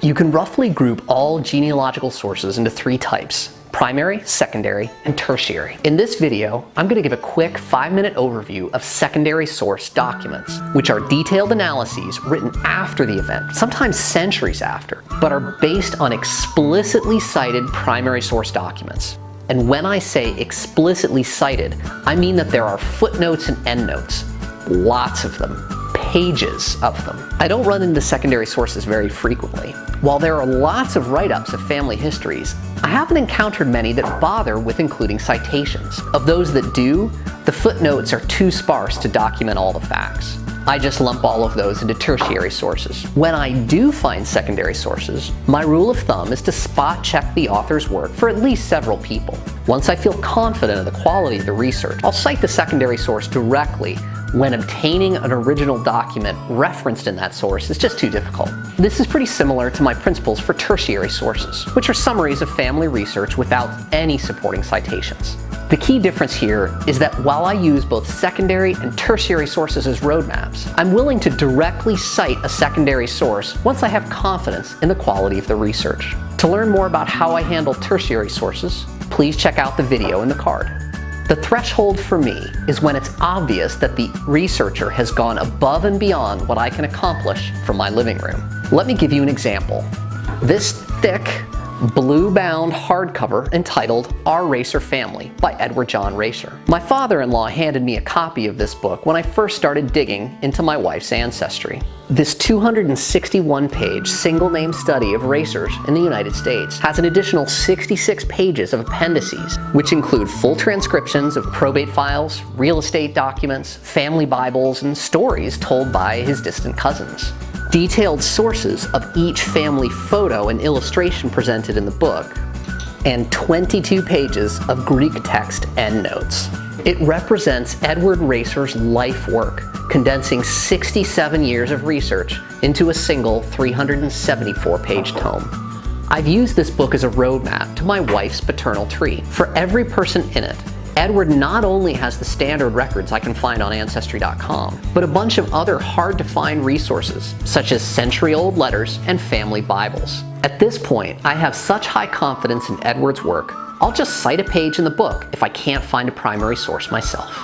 You can roughly group all genealogical sources into three types: primary, secondary, and tertiary. In this video, I'm going to give a quick 5-minute overview of secondary source documents, which are detailed analyses written after the event, sometimes centuries after, but are based on explicitly cited primary source documents. And when I say explicitly cited, I mean that there are footnotes and endnotes, lots of them, pages of them. I don't run into secondary sources very frequently. While there are lots of write-ups of family histories, I haven't encountered many that bother with including citations. Of those that do, the footnotes are too sparse to document all the facts. I just lump all of those into tertiary sources. When I do find secondary sources, my rule of thumb is to spot check the author's work for at least several people. Once I feel confident of the quality of the research, I'll cite the secondary source directly when obtaining an original document referenced in that source is just too difficult. This is pretty similar to my principles for tertiary sources, which are summaries of family research without any supporting citations. The key difference here is that while I use both secondary and tertiary sources as roadmaps, I'm willing to directly cite a secondary source once I have confidence in the quality of the research. To learn more about how I handle tertiary sources, please check out the video in the card. The threshold for me is when it's obvious that the researcher has gone above and beyond what I can accomplish from my living room. Let me give you an example. This thick, blue-bound hardcover entitled Our Racer Family by Edward John Racer. My father-in-law handed me a copy of this book when I first started digging into my wife's ancestry. This 261-page single-name study of racers in the United States has an additional 66 pages of appendices, which include full transcriptions of probate files, real estate documents, family Bibles, and stories told by his distant cousins. Detailed sources of each family photo and illustration presented in the book, and 22 pages of Greek text endnotes. It represents Edward Racer's life work, condensing 67 years of research into a single 374-page tome. I've used this book as a roadmap to my wife's paternal tree. For every person in it, Edward not only has the standard records I can find on Ancestry.com, but a bunch of other hard-to-find resources, such as century-old letters and family Bibles. At this point, I have such high confidence in Edward's work, I'll just cite a page in the book if I can't find a primary source myself.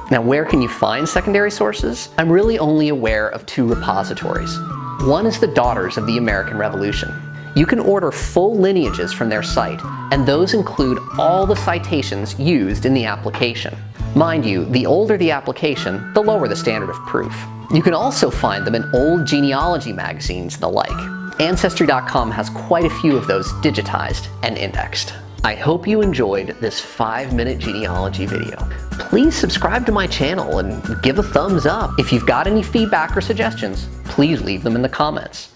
Now, where can you find secondary sources? I'm really only aware of two repositories. One is the Daughters of the American Revolution. You can order full lineages from their site, and those include all the citations used in the application. Mind you, the older the application, the lower the standard of proof. You can also find them in old genealogy magazines and the like. Ancestry.com has quite a few of those digitized and indexed. I hope you enjoyed this 5-minute genealogy video. Please subscribe to my channel and give a thumbs up. If you've got any feedback or suggestions, please leave them in the comments.